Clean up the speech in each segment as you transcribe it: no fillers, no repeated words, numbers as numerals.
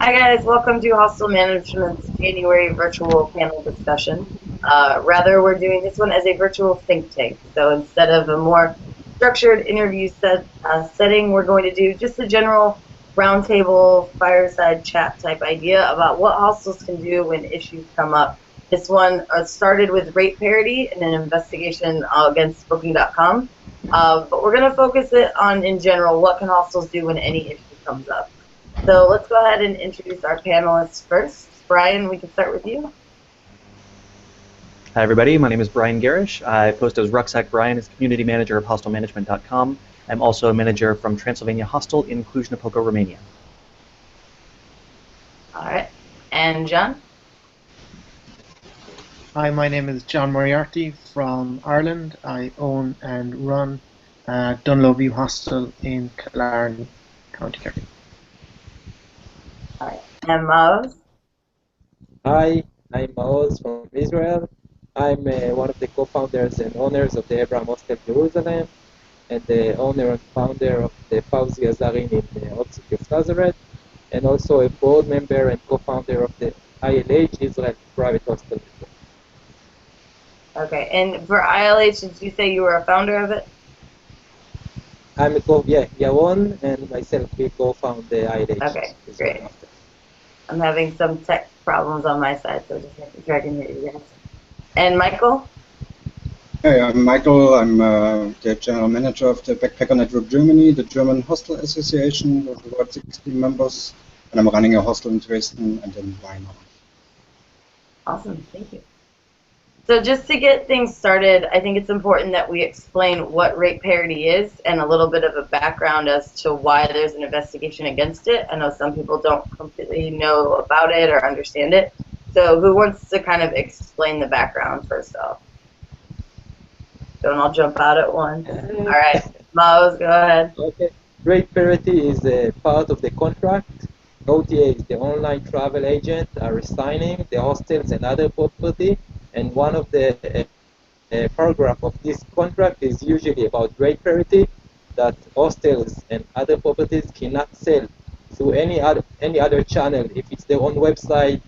Hi guys, welcome to Hostel Management's January virtual panel discussion. We're doing this one as a virtual think tank. So instead of a more structured interview setting, we're going to do just a general roundtable fireside chat type idea about what hostels can do when issues come up. This one started with rate parity and an investigation against Booking.com. But we're going to focus it on, in general, what can hostels do when any issue comes up. So let's go ahead and introduce our panelists first. Brian, we can start with you. Hi everybody, my name is Brian Garish. I post as Rucksack Brian as community manager of HostelManagement.com. I'm also a manager from Transylvania Hostel in Cluj-Napoca, Romania. All right, and John? Hi, my name is John Moriarty from Ireland. I own and run Dunlowview Hostel in Killarney, County Kerry. All right, and Maoz? Hi, I'm Maoz from Israel. I'm one of the co-founders and owners of the Abraham Hostel Jerusalem, and the owner and founder of the Fauzi Azarin in the Old City of Nazareth, and also a board member and co-founder of the ILH Israel Private Hostel. Okay, and for ILH, did you say you were a founder of it? I'm Yaron and myself, we co-found the ILH. Okay, great. I'm having some tech problems on my side, so just making sure I can hear you guys. And Michael? Hey, I'm Michael. I'm the general manager of the Backpacker Network Germany, the German Hostel Association with about 16 members, and I'm running a hostel in Dresden and in Weimar. Awesome, thank you. So just to get things started, I think it's important that we explain what rate parity is and a little bit of a background as to why there's an investigation against it. I know some people don't completely know about it or understand it. So who wants to kind of explain the background first off? Don't all jump out at once. All right, Maoz, go ahead. Okay. Rate parity is a part of the contract. OTAs, the online travel agent, are assigning the hostels and other property, and one of the paragraph of this contract is usually about rate parity, that hostels and other properties cannot sell through any other channel. If it's their own website,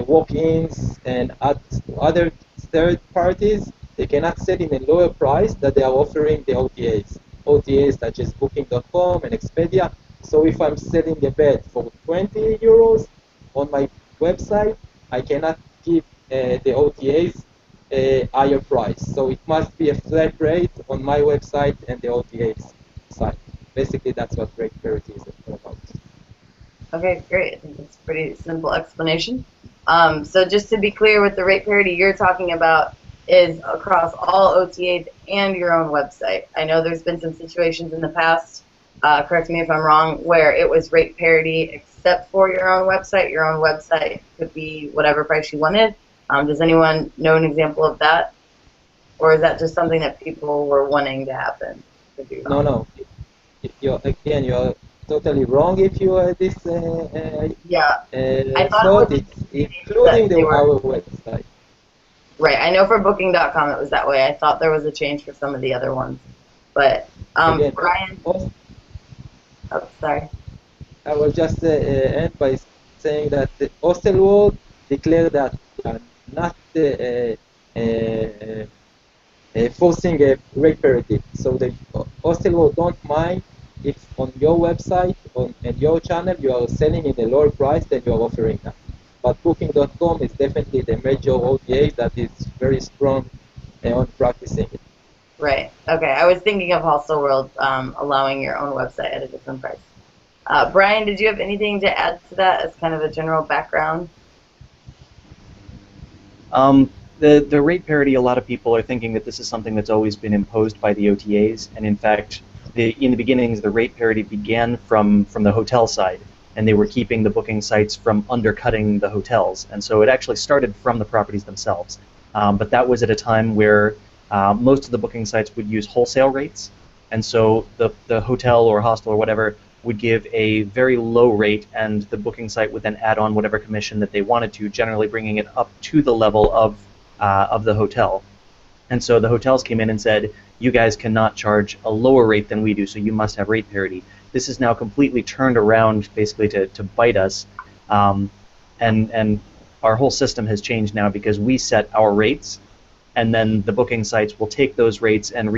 walk-ins, and other third parties, they cannot sell in a lower price that they are offering the OTAs. OTAs such as Booking.com and Expedia. So if I'm selling a bed for 20 euros on my website, I cannot give the OTAs a higher price. So it must be a flat rate on my website and the OTA's site. Basically, that's what rate parity is about. Okay, great. I think it's a pretty simple explanation. So just to be clear, with the rate parity you're talking about is across all OTAs and your own website. I know there's been some situations in the past, correct me if I'm wrong, where it was rate parity except for your own website. Your own website could be whatever price you wanted. Does anyone know an example of that? Or is that just something that people were wanting to happen? No. You're totally wrong if you this I thought it's including our website. Right, I know for Booking.com it was that way. I thought there was a change for some of the other ones. But, Again, Brian, oh, sorry. I will just end by saying that the Hostel World declared that they are not forcing a rate parity. So the Hostel World don't mind if on your website and your channel you are selling in a lower price than you are offering now. But Booking.com is definitely the major OTA that is very strong on practicing it. Right. Okay. I was thinking of Hostel World allowing your own website at a different price. Brian, did you have anything to add to that as kind of a general background? The rate parity, a lot of people are thinking that this is something that's always been imposed by the OTAs, and in fact, in the beginnings, the rate parity began from the hotel side, and they were keeping the booking sites from undercutting the hotels, and so it actually started from the properties themselves. But that was at a time where most of the booking sites would use wholesale rates, and so the hotel or hostel or whatever would give a very low rate, and the booking site would then add on whatever commission that they wanted to, generally bringing it up to the level of the hotel. And so the hotels came in and said, you guys cannot charge a lower rate than we do, so you must have rate parity. this is now completely turned around basically to bite us. And our whole system has changed now because we set our rates, and then the booking sites will take those rates and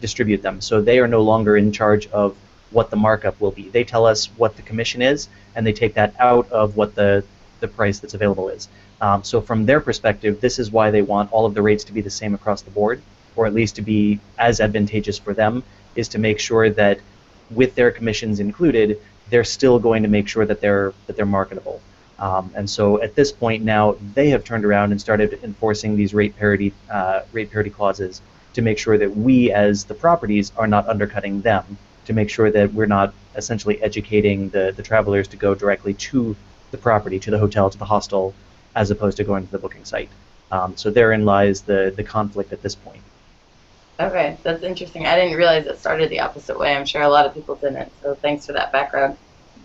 distribute them. So they are no longer in charge of what the markup will be. They tell us what the commission is, and they take that out of what the price that's available is. So from their perspective, this is why they want all of the rates to be the same across the board, or at least to be as advantageous for them, is to make sure that with their commissions included, they're still going to make sure that they're marketable. And so at this point now, they have turned around and started enforcing these rate parity clauses to make sure that we, as the properties, are not undercutting them, to make sure that we're not essentially educating the travelers to go directly to the property, to the hotel, to the hostel, as opposed to going to the booking site. So therein lies the conflict at this point. Okay, that's interesting. I didn't realize it started the opposite way. I'm sure a lot of people didn't, so thanks for that background.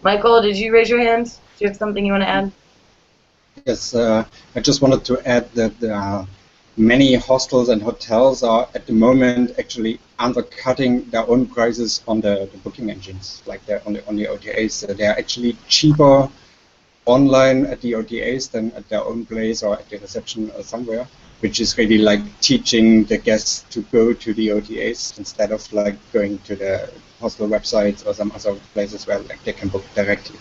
Michael, did you raise your hand? Do you have something you want to add? Yes, I just wanted to add that many hostels and hotels are at the moment actually undercutting their own prices on the booking engines, like they're on the OTAs. They are actually cheaper online at the OTAs than at their own place or at the reception or somewhere, which is really like teaching the guests to go to the OTAs instead of like going to the hostel websites or some other places where like they can book directly,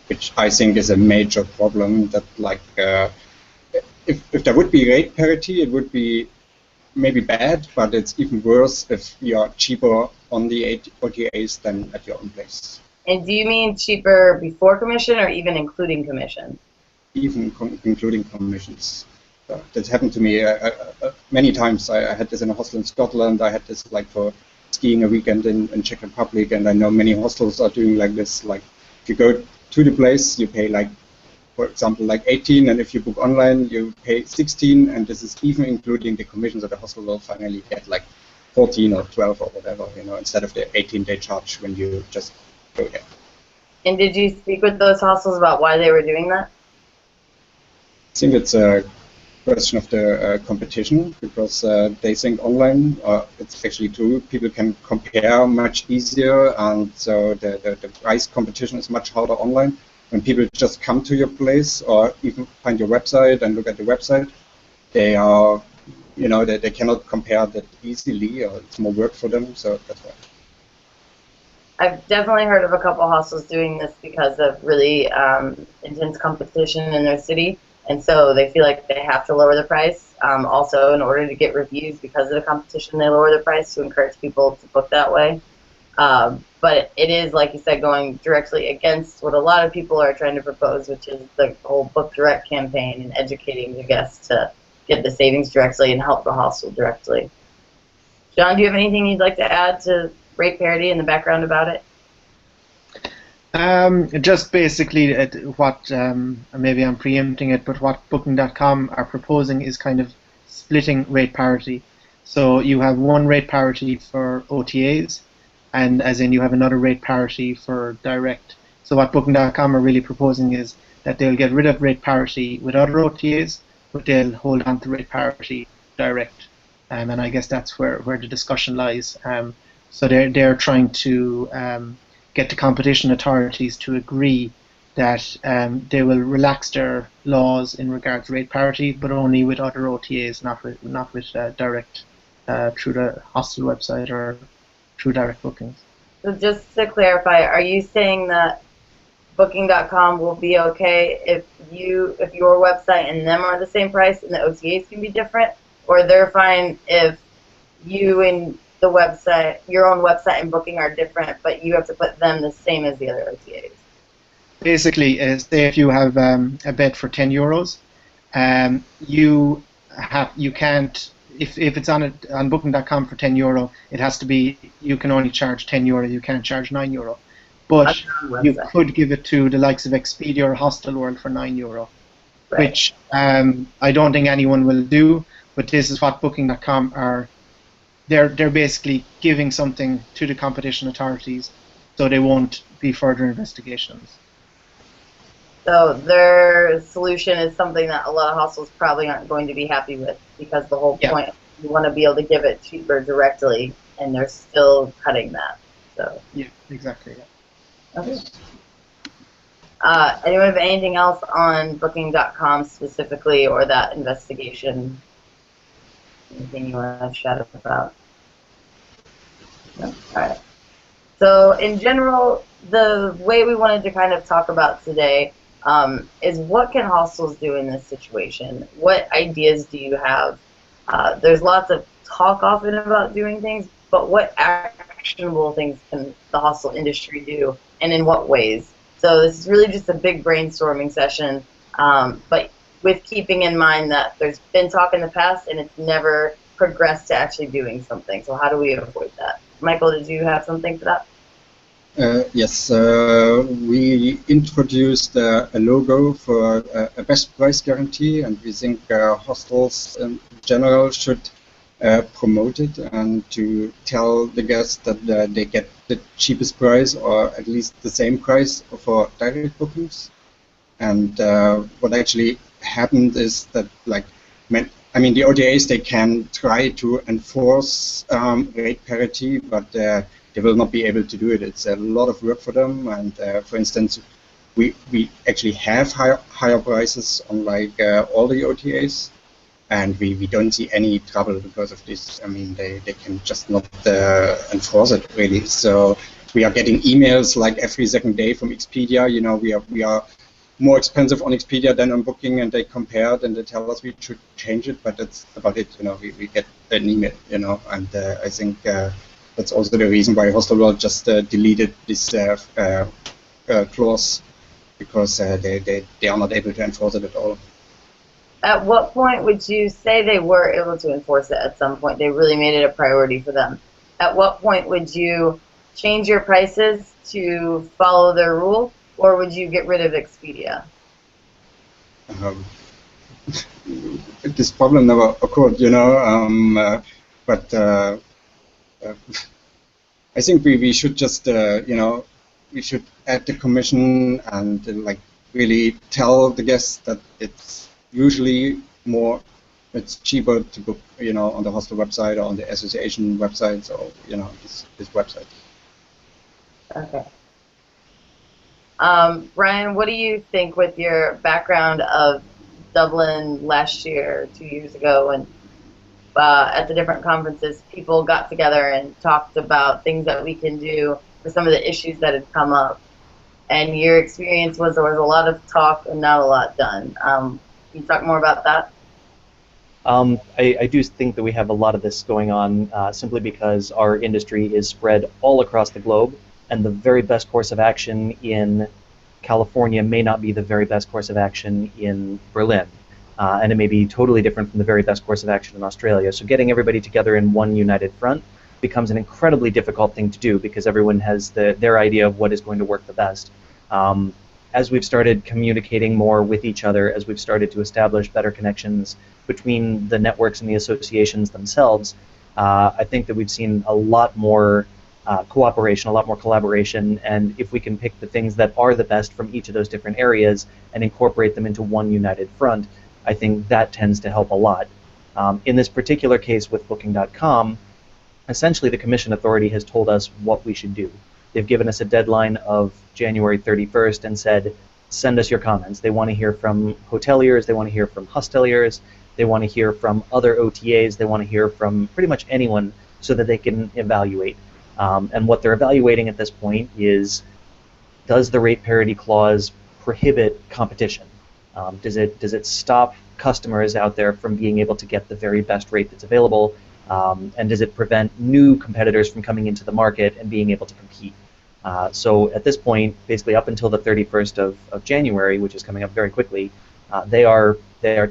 which I think is a major problem. That like if there would be rate parity, it would be maybe bad, but it's even worse if you are cheaper on the OTAs than at your own place. And do you mean cheaper before commission or even including commission? Even including commissions. That happened to me many times. I had this in a hostel in Scotland. I had this like for skiing a weekend in Czech Republic, and I know many hostels are doing like this. Like if you go to the place, you pay like, for example, like 18, and if you book online, you pay 16, and this is even including the commissions that the hostel will finally get like 14 or 12 or whatever, you know, instead of the 18-day charge when you just go there. And did you speak with those hostels about why they were doing that? I think it's a question of the competition, because they think online, it's actually true, people can compare much easier, and so the price competition is much harder online. When people just come to your place or even find your website and look at the website, they are, you know, they cannot compare that easily, or it's more work for them, so that's why. I've definitely heard of a couple hostels doing this because of really intense competition in their city, and so they feel like they have to lower the price. Also, in order to get reviews because of the competition, they lower the price to encourage people to book that way. But it is, like you said, going directly against what a lot of people are trying to propose, which is the whole Book Direct campaign and educating the guests to get the savings directly and help the hostel directly. John, do you have anything you'd like to add to rate parity and the background about it? Just basically what, maybe I'm preempting it, but what Booking.com are proposing is kind of splitting rate parity. So you have one rate parity for OTAs, and as in you have another rate parity for direct. So what Booking.com are really proposing is that they'll get rid of rate parity with other OTAs, but they'll hold on to rate parity direct. And I guess that's where the discussion lies. So they're trying to get the competition authorities to agree that they will relax their laws in regards to rate parity, but only with other OTAs, not with direct through the hostel website or through direct bookings. So just to clarify, are you saying that Booking.com will be okay if your website and them are the same price and the OTAs can be different, or they're fine if you and the website, your own website and booking are different, but you have to put them the same as the other OTAs? Basically, say if you have a bed for €10, you can't. If it's on Booking.com for €10, it has to be, you can only charge €10. You can't charge €9. But you could give it to the likes of Expedia or Hostelworld for €9, right, which I don't think anyone will do. But this is what Booking.com are. They're basically giving something to the competition authorities, so they won't be further investigations. So their solution is something that a lot of hostels probably aren't going to be happy with, because the whole point, you want to be able to give it cheaper directly, and they're still cutting that. So. Yeah, exactly. Yeah. Okay. Anyone have anything else on Booking.com specifically, or that investigation? Anything you want to chat about? No? All right. So in general, the way we wanted to kind of talk about today is what can hostels do in this situation? What ideas do you have? There's lots of talk often about doing things, but what actionable things can the hostel industry do, and in what ways? So this is really just a big brainstorming session, but with keeping in mind that there's been talk in the past and it's never progressed to actually doing something. So how do we avoid that? Michael, did you have something for that? Yes, we introduced a logo for a best price guarantee, and we think hostels in general should promote it and to tell the guests that they get the cheapest price or at least the same price for direct bookings. And what actually happened is that, like, I mean, the OTAs, they can try to enforce rate parity, but they will not be able to do it. It's a lot of work for them. And for instance, we actually have higher prices on like all the OTAs, and we don't see any trouble because of this. I mean, they can just not enforce it really. So we are getting emails like every second day from Expedia. You know, we are more expensive on Expedia than on Booking, and they compare it and they tell us we should change it, but that's about it. You know, we get an email, you know, and I think that's also the reason why Hostelworld just deleted this clause, because they are not able to enforce it at all. At what point would you say they were able to enforce it? At some point, they really made it a priority for them. At what point would you change your prices to follow their rule, or would you get rid of Expedia? This problem never occurred, you know, but I think we should just, you know, we should add the commission and like really tell the guests that it's usually it's cheaper to book, you know, on the hostel website or on the association websites, or, you know, this website. Okay. Ryan, what do you think with your background of Dublin last year, 2 years ago, and at the different conferences, people got together and talked about things that we can do for some of the issues that had come up. And your experience was there was a lot of talk and not a lot done. Can you talk more about that? I do think that we have a lot of this going on simply because our industry is spread all across the globe, and the very best course of action in California may not be the very best course of action in Berlin. And it may be totally different from the very best course of action in Australia. So getting everybody together in one united front becomes an incredibly difficult thing to do because everyone has their idea of what is going to work the best. As we've started communicating more with each other, as we've started to establish better connections between the networks and the associations themselves, I think that we've seen a lot more cooperation, a lot more collaboration, and if we can pick the things that are the best from each of those different areas and incorporate them into one united front, I think that tends to help a lot. In this particular case with Booking.com, essentially the Commission Authority has told us what we should do. They've given us a deadline of January 31st and said, send us your comments. They want to hear from hoteliers, they want to hear from hosteliers, they want to hear from other OTAs, they want to hear from pretty much anyone so that they can evaluate. And what they're evaluating at this point is, does the rate parity clause prohibit competition? Does it stop customers out there from being able to get the very best rate that's available? And does it prevent new competitors from coming into the market and being able to compete? So at this point, basically up until the 31st of January, which is coming up very quickly, they are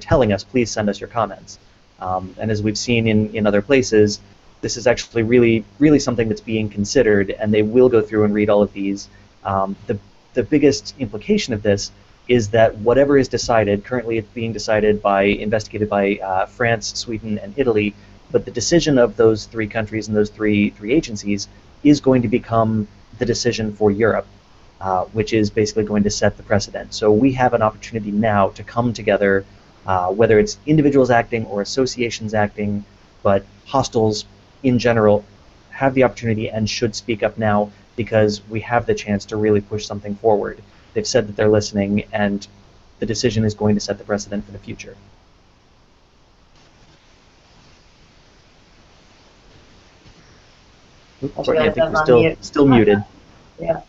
telling us, please send us your comments. And as we've seen in other places, this is actually really something that's being considered, and they will go through and read all of these. The biggest implication of this is that whatever is decided, currently it's being investigated by France, Sweden, and Italy, but the decision of those three countries and those three agencies is going to become the decision for Europe, which is basically going to set the precedent. So we have an opportunity now to come together, whether it's individuals acting or associations acting, but hostels in general have the opportunity and should speak up now because we have the chance to really push something forward. They've said that they're listening, and the decision is going to set the precedent for the future. Courtney, I think you're still muted. Yeah.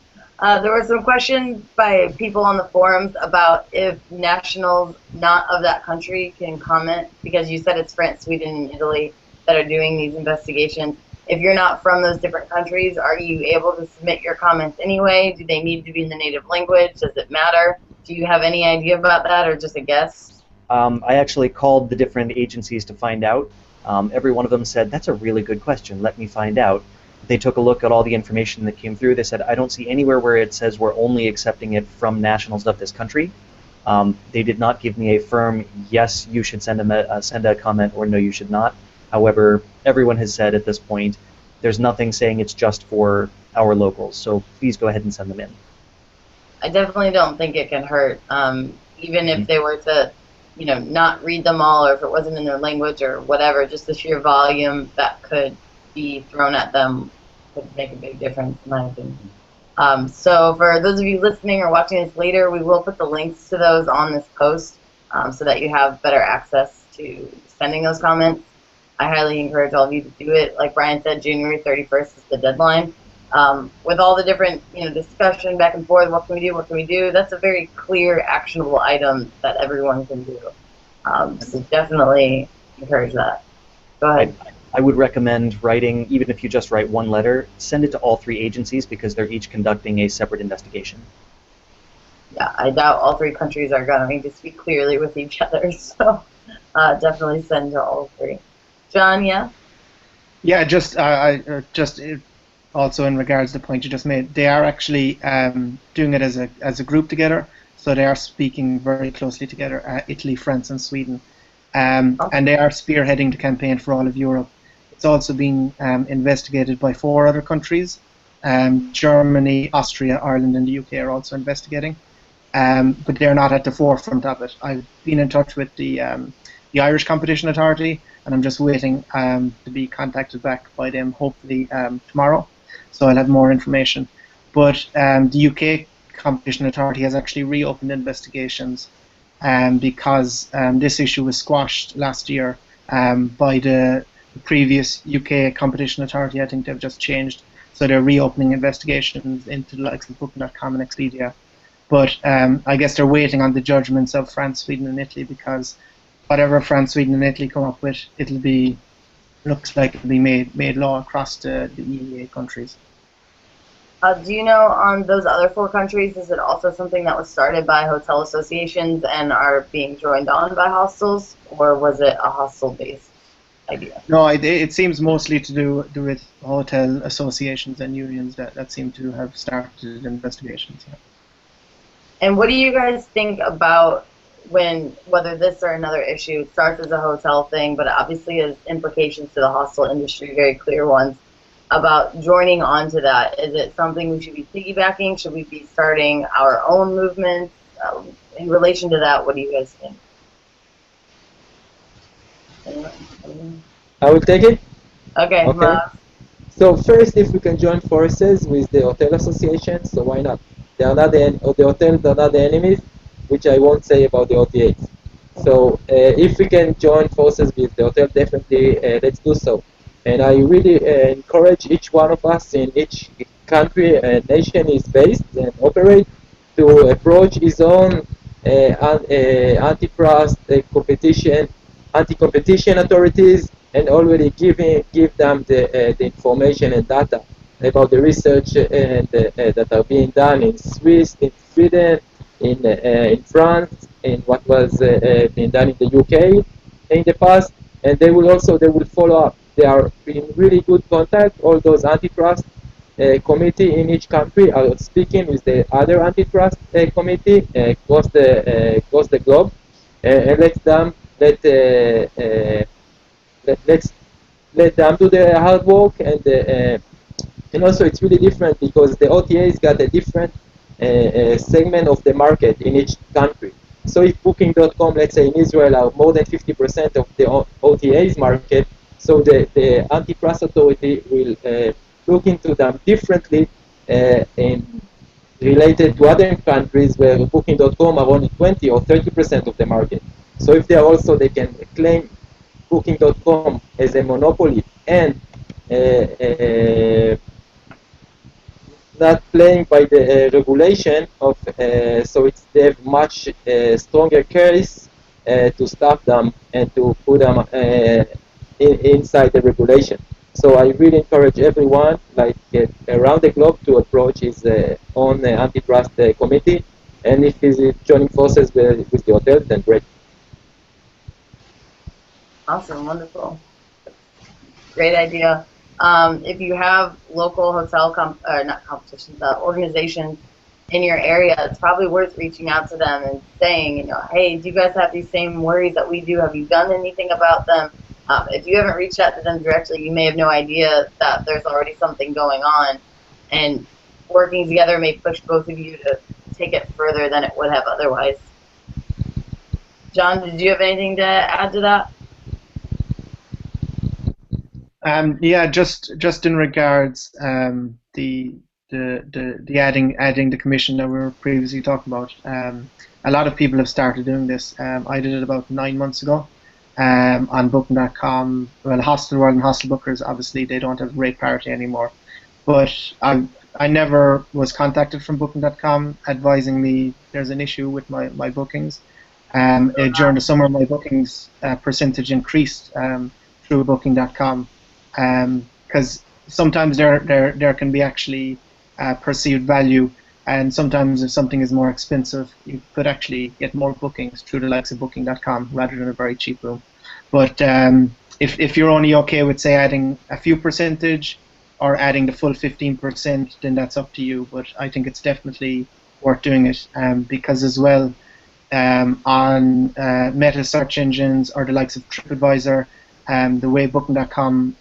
There were some questions by people on the forums about if nationals not of that country can comment, because you said it's France, Sweden, and Italy that are doing these investigations. If you're not from those different countries, are you able to submit your comments anyway? Do they need to be in the native language? Does it matter? Do you have any idea about that, or just a guess? I actually called the different agencies to find out. Every one of them said, that's a really good question, let me find out. They took a look at all the information that came through. They said, I don't see anywhere where it says we're only accepting it from nationals of this country. They did not give me a firm, yes, you should send a comment, or no, you should not. However, everyone has said at this point, there's nothing saying it's just for our locals, so please go ahead and send them in. I definitely don't think it can hurt, even if they were to, not read them all, or if it wasn't in their language or whatever, just the sheer volume that could be thrown at them would make a big difference, in my opinion. So for those of you listening or watching this later, we will put the links to those on this post so that you have better access to sending those comments. I highly encourage all of you to do it. Like Brian said, January 31st is the deadline. With all the different discussion back and forth, what can we do, that's a very clear, actionable item that everyone can do. So definitely encourage that. Go ahead. I would recommend writing, even if you just write one letter, send it to all three agencies because they're each conducting a separate investigation. Yeah, I doubt all three countries are going to speak clearly with each other, so definitely send to all three. John, yeah? Yeah, just also in regards to the point you just made, they are actually doing it as a group together, so they are speaking very closely together, Italy, France, and Sweden. And they are spearheading the campaign for all of Europe. It's also being investigated by 4 other countries. Germany, Austria, Ireland, and the UK are also investigating. But they're not at the forefront of it. I've been in touch with the Irish Competition Authority, and I'm just waiting to be contacted back by them, hopefully tomorrow. So I'll have more information. But the UK Competition Authority has actually reopened investigations because this issue was squashed last year by the previous UK Competition Authority. I think they've just changed. So they're reopening investigations into the likes of Booking.com and Expedia. But I guess they're waiting on the judgments of France, Sweden, and Italy, because whatever France, Sweden, and Italy come up with, looks like it'll be made law across the EEA countries. Do you know on those other 4 countries, is it also something that was started by hotel associations and are being joined on by hostels, or was it a hostel-based idea? No, it seems mostly to do with hotel associations and unions that seem to have started investigations. Yeah. And what do you guys think about whether this or another issue, it starts as a hotel thing, but obviously has implications to the hostel industry, very clear ones, about joining onto that? Is it something we should be piggybacking? Should we be starting our own movement? In relation to that, what do you guys think? I will take it. Okay. So first, if we can join forces with the hotel association, so why not? They are not the hotels are not the enemies, which I won't say about the OTAs. So if we can join forces with the hotel, definitely let's do so. And I really encourage each one of us in each country and nation is based and operate to approach his own antitrust anti-competition authorities, and already give them the information and data about the research and that are being done in Sweden, in France, and what was being done in the UK in the past, and they will follow up. They are in really good contact. All those antitrust committee in each country are speaking with the other antitrust committee across the globe, and let's let them do the hard work, and also it's really different because the OTAs got a different segment of the market in each country. So if Booking.com, let's say in Israel, are more than 50% of the OTAs market, So the antitrust authority will look into them differently in related to other countries where Booking.com are only 20 or 30% of the market. So if they are also, they can claim Booking.com as a monopoly and not playing by the regulation of, so it's they have much stronger case to stop them and to put them inside the regulation. So I really encourage everyone, like around the globe, to approach his own antitrust committee, and if he's joining forces with the hotel, then great. Awesome, wonderful. Great idea. If you have local hotel, not competitions, organizations in your area, it's probably worth reaching out to them and saying, you know, hey, do you guys have these same worries that we do? Have you done anything about them? If you haven't reached out to them directly, you may have no idea that there's already something going on, and working together may push both of you to take it further than it would have otherwise. John, did you have anything to add to that? Yeah, just in regards the adding the commission that we were previously talking about. A lot of people have started doing this. I did it about 9 months ago on Booking.com. Well, Hostel World and Hostel Bookers, obviously they don't have rate parity anymore. But I never was contacted from Booking.com advising me there's an issue with my bookings. During the summer, my bookings percentage increased through Booking.com. Because sometimes there can be actually perceived value, and sometimes if something is more expensive, you could actually get more bookings through the likes of Booking.com rather than a very cheap room. But if you're only okay with, say, adding a few percentage or adding the full 15%, then that's up to you. But I think it's definitely worth doing it because as well, on meta search engines or the likes of TripAdvisor, the way Booking.com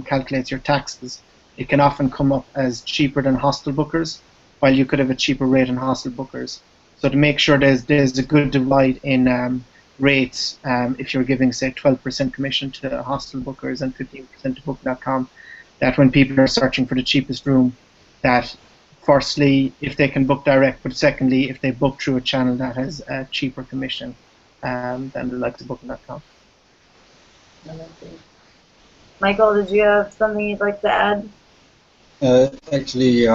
calculates your taxes, it can often come up as cheaper than hostel bookers, while you could have a cheaper rate on hostel bookers. So to make sure there's a good divide in rates, if you're giving, say, 12% commission to hostel bookers and 15% to Booking.com, that when people are searching for the cheapest room, that firstly, if they can book direct, but secondly, if they book through a channel that has a cheaper commission than the likes of Booking.com. Michael, did you have something you'd like to add? Actually,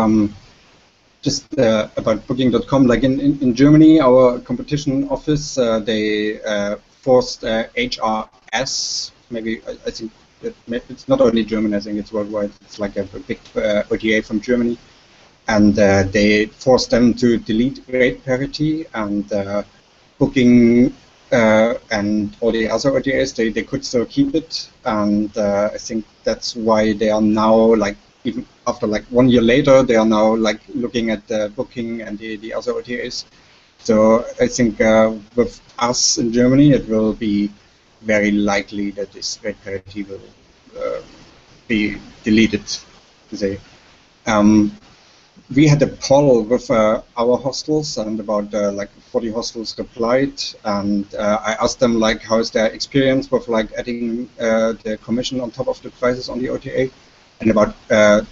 just about Booking.com, like in Germany, our competition office, they forced HRS, maybe, I think it's not only German, I think it's worldwide, it's like a big OTA from Germany, and they forced them to delete rate parity, and Booking and all the other OTAs, they could still keep it, and I think that's why they are now, like, even after like 1 year later, they are now like looking at the Booking and the other OTAs. So I think with us in Germany, it will be very likely that this rate parity will be deleted, to say. We had a poll with our hostels, and about like 40 hostels replied, and I asked them like how is their experience with like adding the commission on top of the prices on the OTA, and about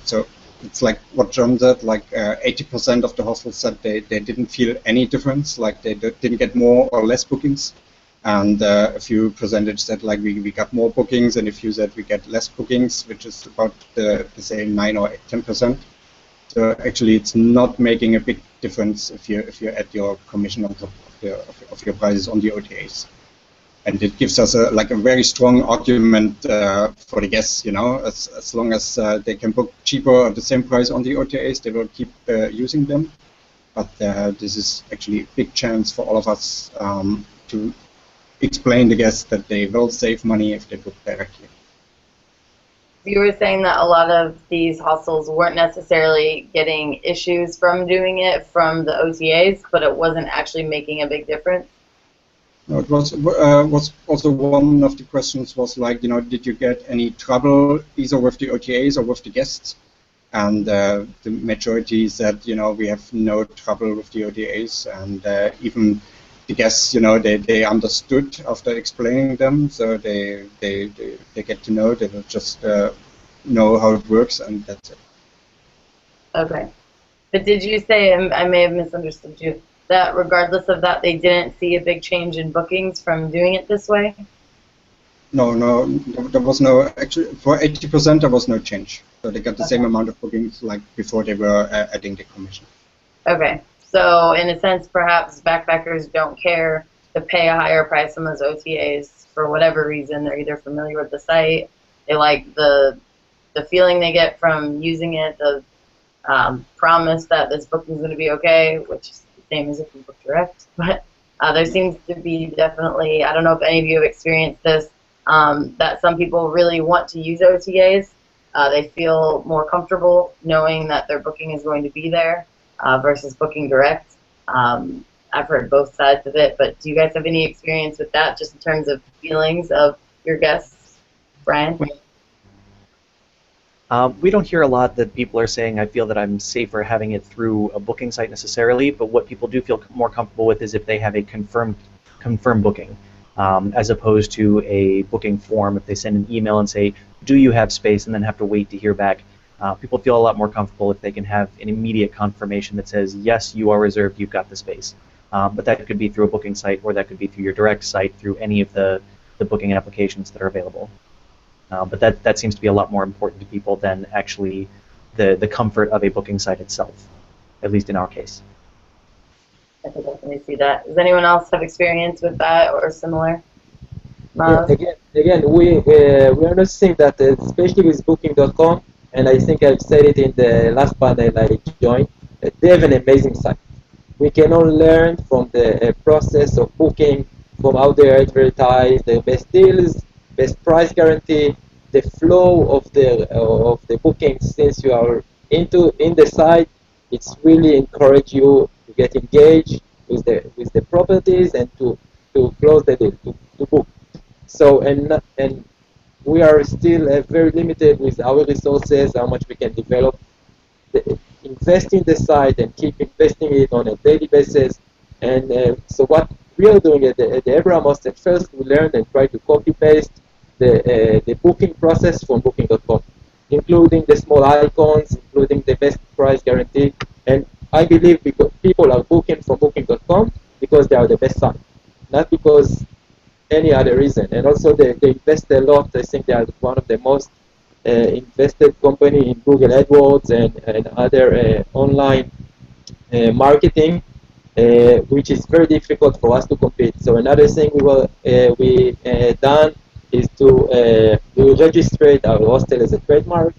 so it's like what John said, like 80% of the hostels said they didn't feel any difference, like they didn't get more or less bookings, and a few percentage said like we got more bookings, and a few said we get less bookings, which is about the say 9 or 10%. So actually, it's not making a big difference if you add your commission on top of your prices on the OTAs, and it gives us a very strong argument for the guests. You know, as long as they can book cheaper at the same price on the OTAs, they will keep using them. But this is actually a big chance for all of us to explain to guests that they will save money if they book directly. You were saying that a lot of these hostels weren't necessarily getting issues from doing it from the OTAs, but it wasn't actually making a big difference. No, it was also one of the questions was like, you know, did you get any trouble either with the OTAs or with the guests? And the majority said, you know, we have no trouble with the OTAs, and even I guess, you know, they understood after explaining them, so they get to know. They will just know how it works, and that's it. Okay. But did you say, I may have misunderstood you, that regardless of that, they didn't see a big change in bookings from doing it this way? No, there was no, actually, for 80% there was no change. So they got the same amount of bookings like before they were adding the commission. Okay. So in a sense, perhaps backpackers don't care to pay a higher price on those OTAs for whatever reason. They're either familiar with the site, they like the feeling they get from using it, the promise that this booking is going to be okay, which is the same as if you book direct. But there seems to be definitely, I don't know if any of you have experienced this, that some people really want to use OTAs. They feel more comfortable knowing that their booking is going to be there versus booking direct. I've heard both sides of it, but do you guys have any experience with that, just in terms of feelings of your guests? Brian? We don't hear a lot that people are saying, I feel that I'm safer having it through a booking site necessarily, but what people do feel more comfortable with is if they have a confirmed booking, as opposed to a booking form. If they send an email and say, do you have space, and then have to wait to hear back, people feel a lot more comfortable if they can have an immediate confirmation that says, yes, you are reserved, you've got the space. But that could be through a booking site, or that could be through your direct site, through any of the booking applications that are available. But that seems to be a lot more important to people than actually the comfort of a booking site itself, at least in our case. I can definitely see that. Does anyone else have experience with that or similar? Yeah, again, we are noticing that, especially with Booking.com, and I think I've said it in the last panel I joined, they have an amazing site. We can all learn from the process of booking, from how they advertise their best deals, best price guarantee, the flow of the bookings. Since you are in the site, it's really encourage you to get engaged with the properties and to close the deal, to book. So and we are still very limited with our resources, how much we can develop. Invest in the site and keep investing it on a daily basis. And so what we are doing at the Abraham Hostel, first we learn and try to copy paste the booking process from Booking.com, including the small icons, including the best price guarantee. And I believe because people are booking from Booking.com because they are the best site, not because any other reason. And also they invest a lot. I think they are one of the most invested company in Google AdWords and other online marketing, which is very difficult for us to compete. So another thing we done is to we register our hostel as a trademark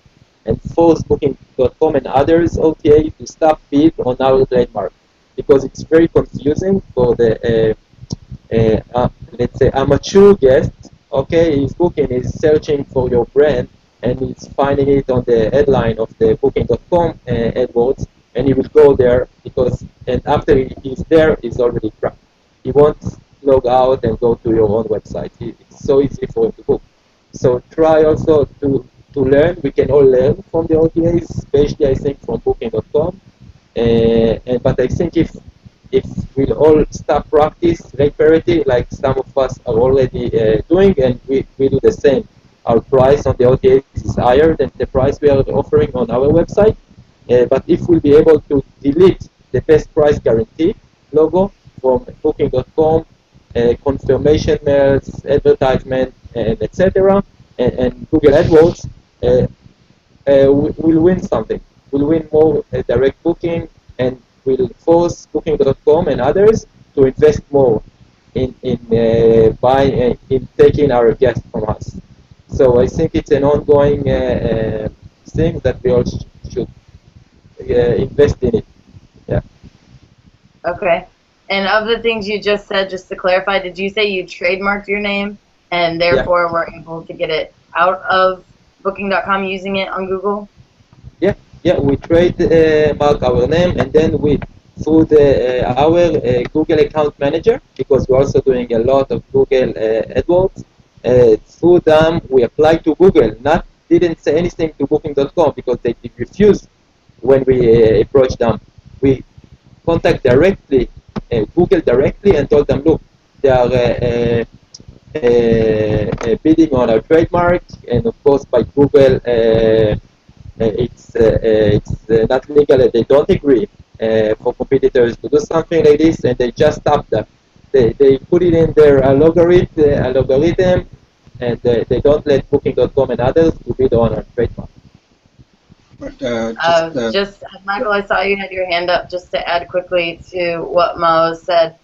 and force Booking.com and others OTA to stop bid on our trademark, because it's very confusing for the let's say amateur guest. Okay, he's booking, he's searching for your brand, and he's finding it on the headline of the Booking.com AdWords, and he will go there and after he's there, he's already trapped. He won't log out and go to your own website. It's so easy for him to book. So try also to learn. We can all learn from the OTAs, especially I think from Booking.com. But I think if we'll all start practice rate parity, like some of us are already doing, and we do the same. Our price on the OTAs is higher than the price we are offering on our website. But if we'll be able to delete the best price guarantee logo from Booking.com, confirmation mails, advertisement, and etc., and Google AdWords, we'll win something. We'll win more direct booking, and we'll force Booking.com and others to invest more in buying, in taking our guests from us. So I think it's an ongoing thing that we all should invest in it. Yeah. Okay. And of the things you just said, just to clarify, did you say you trademarked your name and therefore were able to get it out of Booking.com using it on Google? Yeah, we trademark our name, and then we through our Google account manager, because we're also doing a lot of Google AdWords. Through them, we applied to Google. Didn't say anything to Booking.com because they refused when we approached them. We contact directly Google directly and told them, look, they are bidding on a trademark, and of course by Google it's not legal, and they don't agree for competitors to do something like this, and they just stop them. They put it in their algorithm, and they don't let Booking.com and others to bid on a trademark. But Michael, I saw you had your hand up. Just to add quickly to what Mo said,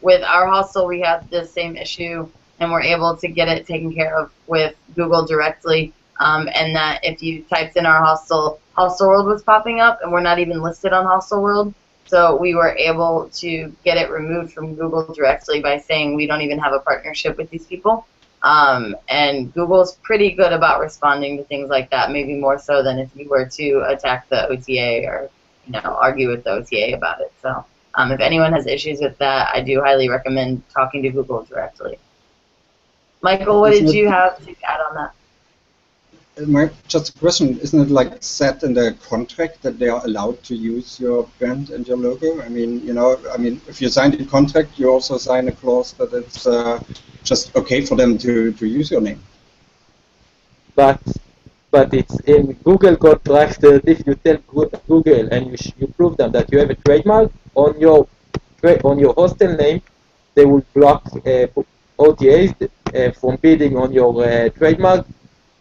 with our hostel, we had the same issue, and we're able to get it taken care of with Google directly. And that if you typed in our hostel, Hostel World was popping up, and we're not even listed on Hostel World. So we were able to get it removed from Google directly by saying we don't even have a partnership with these people. And Google's pretty good about responding to things like that, maybe more so than if you were to attack the OTA or argue with the OTA about it. So if anyone has issues with that, I do highly recommend talking to Google directly. Michael, what did you have to add on that? Just a question, isn't it like set in the contract that they are allowed to use your brand and your logo? I mean, if you sign the contract, you also sign a clause that it's just okay for them to use your name. But it's in Google contract that if you tell Google and you prove them that you have a trademark on your hostel name, they will block OTAs from bidding on your trademark,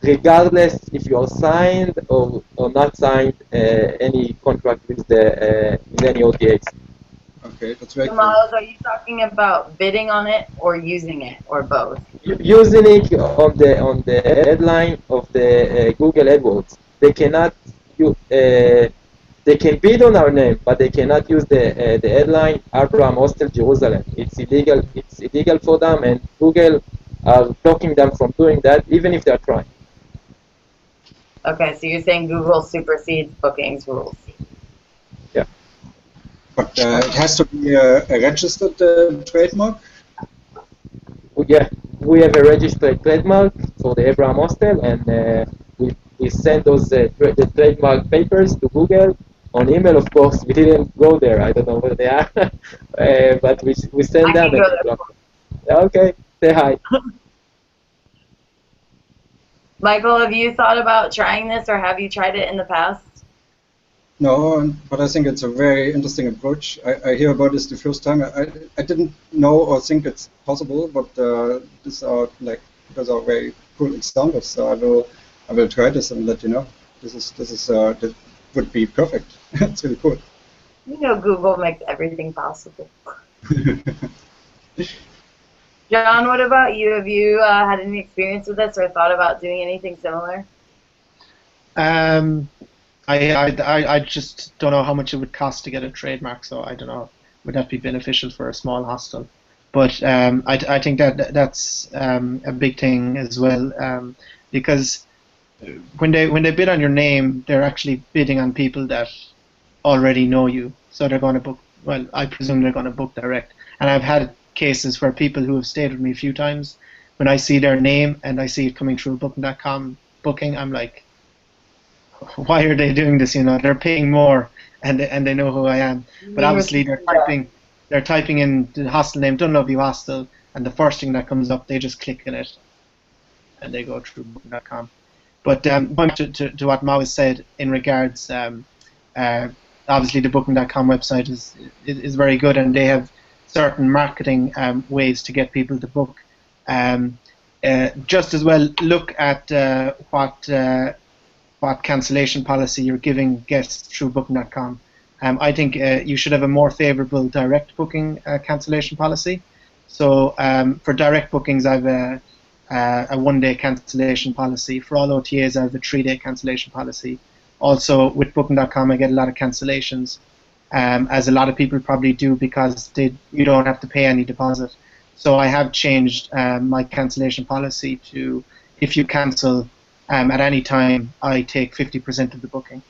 regardless if you are signed or not signed any contract with any OTAs. Okay, that's very So, cool. Miles, are you talking about bidding on it or using it or both? Using it on the headline of the Google AdWords, they cannot they can bid on our name, but they cannot use the headline Abraham Hostel Jerusalem. It's illegal. It's illegal for them, and Google are blocking them from doing that, even if they're trying. Okay, so you're saying Google supersedes Booking's rules. Yeah. But it has to be a registered trademark? Yeah, we have a registered trademark for the Abraham Hostel, and we send those the trademark papers to Google on email. Of course, we didn't go there. I don't know where they are, but we send them and they block them. Okay, say hi. Michael, have you thought about trying this, or have you tried it in the past? No, but I think it's a very interesting approach. I hear about this the first time. I didn't know or think it's possible, but these are very cool examples. So I will try this and let you know. That would be perfect. It's really cool. Google makes everything possible. John, what about you? Have you had any experience with this or thought about doing anything similar? I just don't know how much it would cost to get a trademark, so I don't know. Would that be beneficial for a small hostel? But I think that's a big thing as well, because when they bid on your name, they're actually bidding on people that already know you, so they're going to book. Well, I presume they're going to book direct. And I've had cases where people who have stayed with me a few times, when I see their name and I see it coming through Booking.com booking, I'm like, why are they doing this? They're paying more, and they know who I am. But obviously they're typing in the hostel name, Dunlop Hostel, and the first thing that comes up, they just click on it, and they go through Booking.com. But going to what Mo has said in regards, obviously the Booking.com website is very good, and they have certain marketing ways to get people to book. Just as well, look at what cancellation policy you're giving guests through Booking.com. I think you should have a more favorable direct booking cancellation policy. So for direct bookings, I have a one-day cancellation policy. For all OTAs, I have a 3-day cancellation policy. Also, with Booking.com, I get a lot of cancellations, as a lot of people probably do, because you don't have to pay any deposit. So I have changed my cancellation policy to, if you cancel at any time, I take 50% of the booking.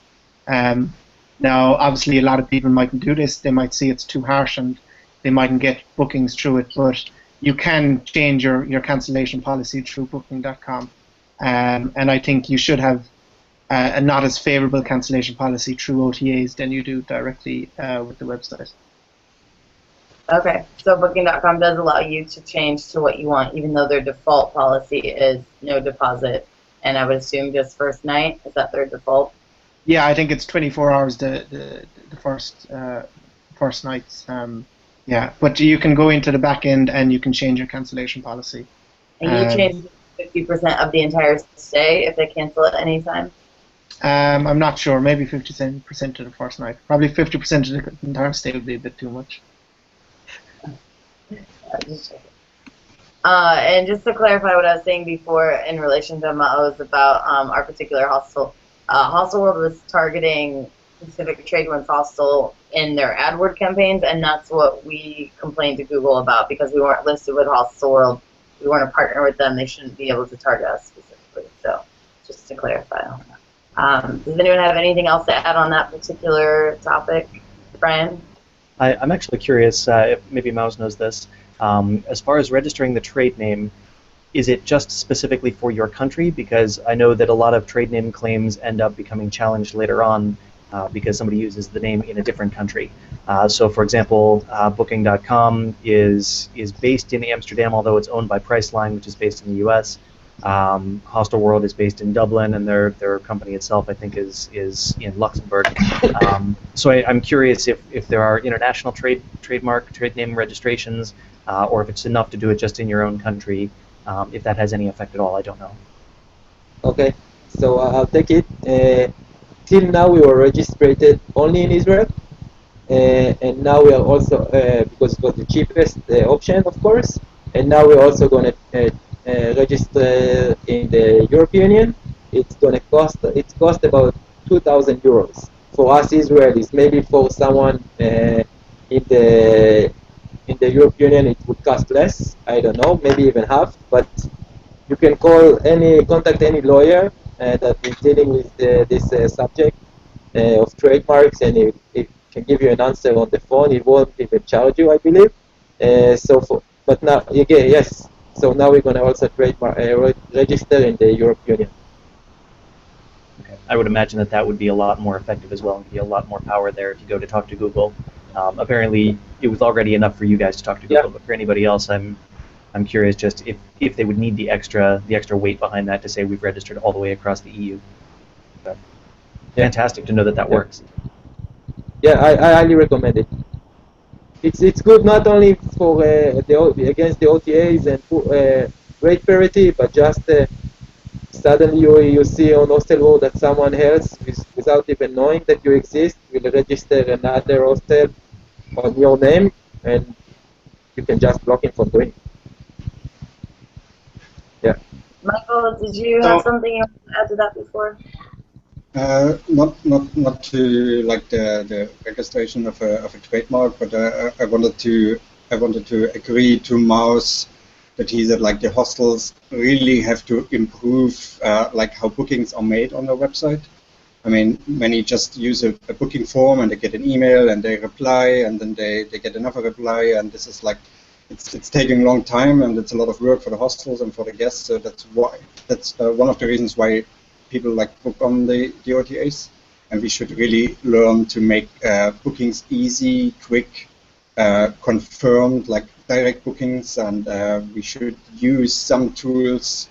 Now, obviously, a lot of people mightn't do this. They might see it's too harsh and they mightn't get bookings through it, but you can change your cancellation policy through Booking.com. And I think you should have a not as favorable cancellation policy through OTAs than you do directly with the website. Okay, so Booking.com does allow you to change to what you want, even though their default policy is no deposit, and I would assume just first night. Is that their default? Yeah, I think it's 24 hours the first nights. Yeah, but you can go into the back end and you can change your cancellation policy. And you change 50% of the entire stay if they cancel at any time? I'm not sure. Maybe 50% of the first night. Probably 50% of the entire stay would be a bit too much. And just to clarify what I was saying before in relation to Ma'oz about our particular hostel, Hostel World was targeting Pacific Trade Winds Hostel in their AdWord campaigns, and that's what we complained to Google about because we weren't listed with Hostel World. We weren't a partner with them. They shouldn't be able to target us specifically. So just to clarify on that. Does anyone have anything else to add on that particular topic, Brian? I'm actually curious, if maybe Mouse knows this. As far as registering the trade name, is it just specifically for your country? Because I know that a lot of trade name claims end up becoming challenged later on because somebody uses the name in a different country. So, for example, Booking.com is based in Amsterdam, although it's owned by Priceline, which is based in the U.S. Hostel World is based in Dublin, and their company itself, I think, is in Luxembourg. So I'm curious if there are international trade name registrations, or if it's enough to do it just in your own country. If that has any effect at all, I don't know. Okay, so I'll take it. Till now, we were registered only in Israel, and now we are also because it was the cheapest option, of course. And now we're also going to register in the European Union. It's cost about 2,000 euros for us Israelis. Maybe for someone in the European Union, it would cost less. I don't know, maybe even half. But you can contact any lawyer that is dealing with this subject of trademarks, and it can give you an answer on the phone. It won't even charge you, I believe. But now, again, yes. So now we're going to also register in the European Union. Okay. I would imagine that would be a lot more effective as well, and be a lot more power there if you go to talk to Google. Apparently, it was already enough for you guys to talk to Google, but for anybody else, I'm curious just if they would need the extra weight behind that to say we've registered all the way across the EU. So, fantastic to know that works. Yeah, I highly recommend it. It's good not only for against the OTAs and rate parity, but just suddenly you see on Hostel World that someone else, without even knowing that you exist, will register another hostel on your name, and you can just block him from doing it. Yeah. Michael, did you have something you wanted to add to that before? Not to like the registration of a trademark, but I wanted to agree to Mouse that he said like the hostels really have to improve like how bookings are made on their website. I mean, many just use a booking form and they get an email and they reply and then they get another reply, and this is like it's taking a long time and it's a lot of work for the hostels and for the guests. So that's one of the reasons why people like book on the OTAs, and we should really learn to make bookings easy, quick, confirmed, like direct bookings, and we should use some tools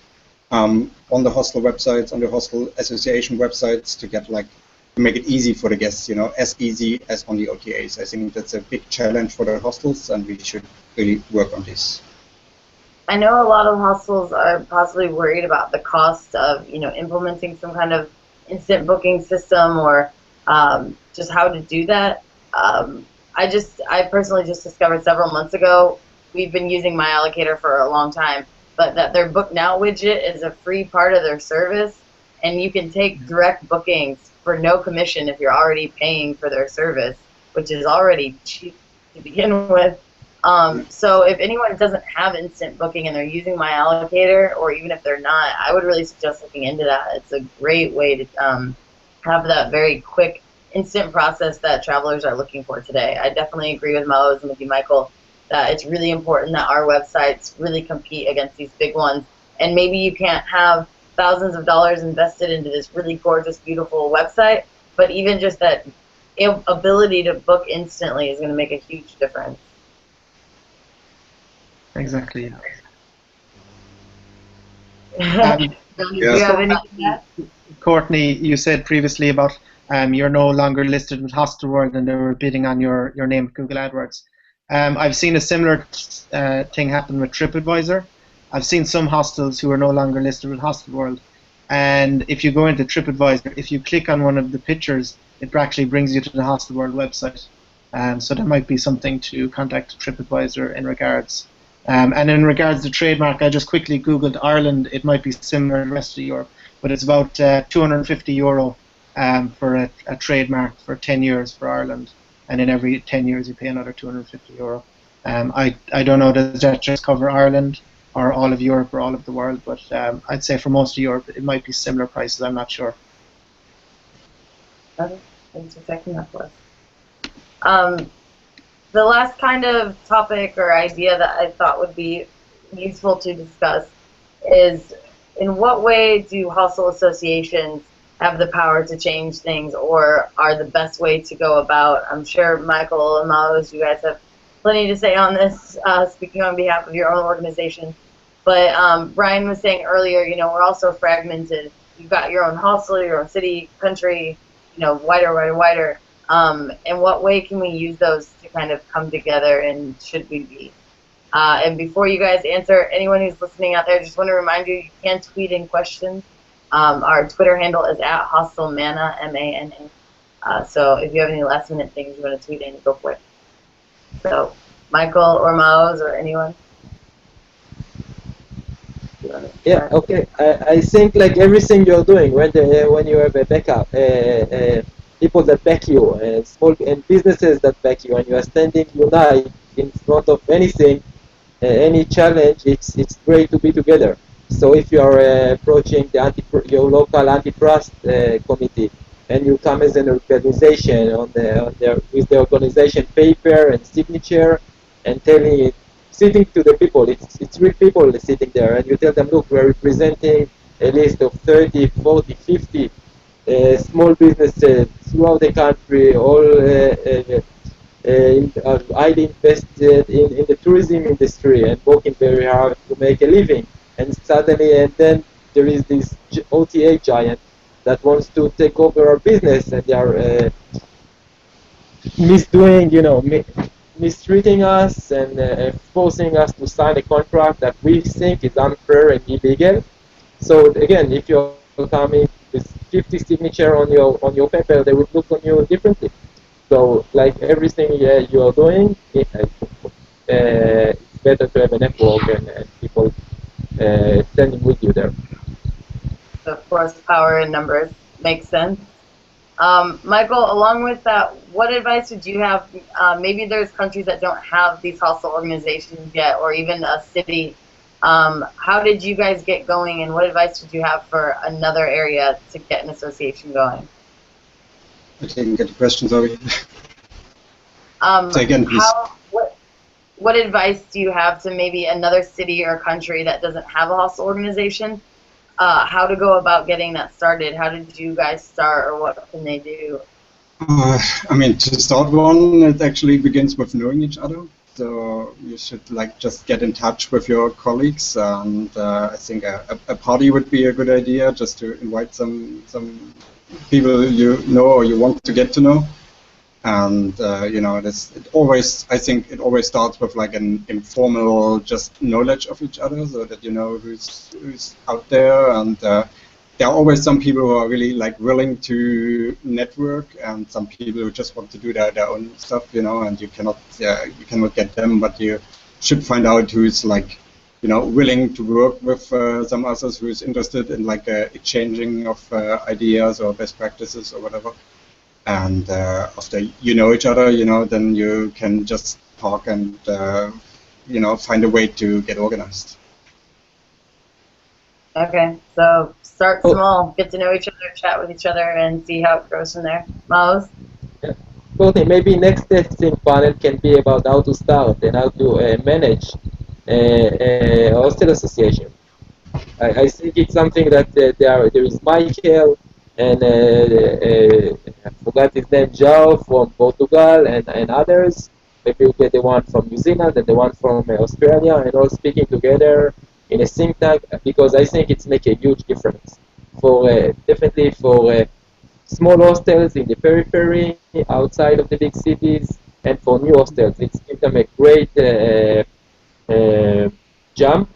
on the hostel websites, on the hostel association websites to get like to make it easy for the guests, you know, as easy as on the OTAs. I think that's a big challenge for the hostels, and we should really work on this. I know a lot of hostels are possibly worried about the cost of, implementing some kind of instant booking system or just how to do that. I personally just discovered several months ago, we've been using My Allocator for a long time, but that their Book Now widget is a free part of their service, and you can take direct bookings for no commission if you're already paying for their service, which is already cheap to begin with. So if anyone doesn't have instant booking and they're using My Allocator, or even if they're not, I would really suggest looking into that. It's a great way to have that very quick, instant process that travelers are looking for today. I definitely agree with Mo's and with you, Michael, that it's really important that our websites really compete against these big ones. And maybe you can't have thousands of dollars invested into this really gorgeous, beautiful website, but even just that ability to book instantly is going to make a huge difference. Exactly. Do you have anything to add? Courtney, you said previously about you're no longer listed with Hostelworld and they were bidding on your name at Google AdWords. I've seen a similar thing happen with TripAdvisor. I've seen some hostels who are no longer listed with Hostelworld. And if you go into TripAdvisor, if you click on one of the pictures, it actually brings you to the Hostelworld website. So there might be something to contact TripAdvisor in regards. And in regards to trademark, I just quickly Googled Ireland. It might be similar in the rest of Europe, but it's about €250 for a trademark for 10 years for Ireland. And in every 10 years, you pay another €250. I don't know, does that just cover Ireland or all of Europe or all of the world? But I'd say for most of Europe, it might be similar prices. I'm not sure. Okay, thanks for checking that for us. The last kind of topic or idea that I thought would be useful to discuss is in what way do hostel associations have the power to change things or are the best way to go about? I'm sure Michael and Maos, you guys have plenty to say on this, speaking on behalf of your own organization. But Brian was saying earlier, you know, we're also fragmented. You've got your own hostel, your own city, country, you know, wider. In what way can we use those to kind of come together, and should we be? And before you guys answer, anyone who's listening out there, just want to remind you, you can tweet in questions. Our Twitter handle is at HostelMana, M-A-N-A. So if you have any last minute things you want to tweet in, go for it. So Michael or Maos or anyone? Yeah, okay. I think like everything you're doing when you have a backup, people that back you, small and businesses that back you, and you are standing united in front of anything, any challenge, it's great to be together. So if you are approaching your local antitrust committee, and you come as an organization with the organization paper and signature, and telling it, sitting to the people, it's real people sitting there, and you tell them, look, we're representing a list of 30, 40, 50 small businesses throughout the country, all highly invested in the tourism industry and working very hard to make a living. And then there is this OTA giant that wants to take over our business, and they are misdoing, mistreating us and forcing us to sign a contract that we think is unfair and illegal. So again, if you're coming with 50 signature on your paper, they would look on you differently. So like everything you are doing, it's better to have a network and people standing with you there. So of course, power in numbers makes sense. Michael, along with that, what advice would you have? Maybe there's countries that don't have these hostel organizations yet, or even a city. How did you guys get going, and what advice would you have for another area to get an association going? I didn't get the question, sorry. Say again, please. What advice do you have to maybe another city or country that doesn't have a hostel organization? How to go about getting that started? How did you guys start, or what can they do? I mean, to start one, it actually begins with knowing each other. So you should just get in touch with your colleagues, and I think a party would be a good idea, just to invite some people you know or you want to get to know. And I think it always starts with an informal just knowledge of each other, so that you know who's out there, and there are always some people who are really willing to network, and some people who just want to do their own stuff, and you cannot get them, but you should find out who's willing to work with some others, who's interested in exchanging of ideas or best practices or whatever. And after you know each other, then you can just talk and find a way to get organized. Okay, so start small, get to know each other, chat with each other, and see how it grows from there. Maos? Yeah. Okay, maybe next testing panel can be about how to start and how to manage a hostel association. I think it's something that there is Michael and I forgot his name, Joe from Portugal and others. Maybe you get the one from New Zealand and the one from Australia, and all speaking together in a sync tag, because I think it's make a huge difference for definitely for small hostels in the periphery, outside of the big cities, and for new hostels. It's gives them a great jump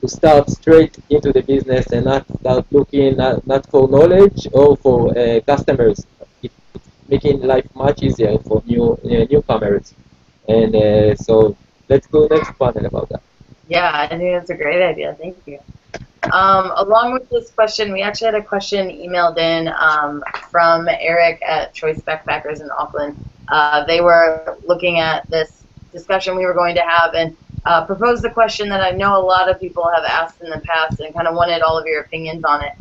to start straight into the business and not start looking not for knowledge or for customers. It's making life much easier for newcomers. And so let's go next panel about that. Yeah, I think that's a great idea. Thank you. Along with this question, we actually had a question emailed in from Eric at Choice Backpackers in Auckland. They were looking at this discussion we were going to have and proposed the question that I know a lot of people have asked in the past and kind of wanted all of your opinions on it.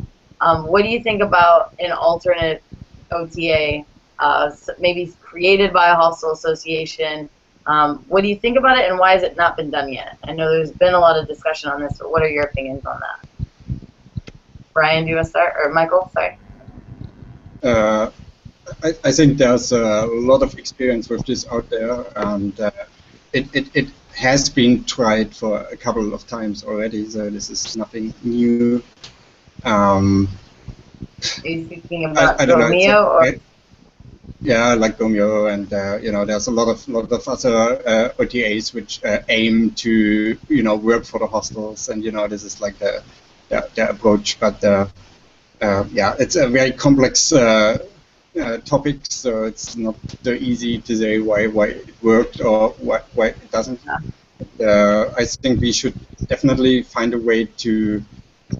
What do you think about an alternate OTA, maybe created by a hostel association? What do you think about it, and why has it not been done yet? I know there's been a lot of discussion on this, but what are your opinions on that? Brian, do you want to start? Or Michael, sorry. I think there's a lot of experience with this out there, and it has been tried for a couple of times already, so this is nothing new. Are you speaking about Romeo or? Yeah, like Romeo, and you know, there's a lot of other OTAs which aim to work for the hostels, and this is like their approach. But yeah, it's a very complex topic, so it's not so easy to say why it worked or why it doesn't. I think we should definitely find a way to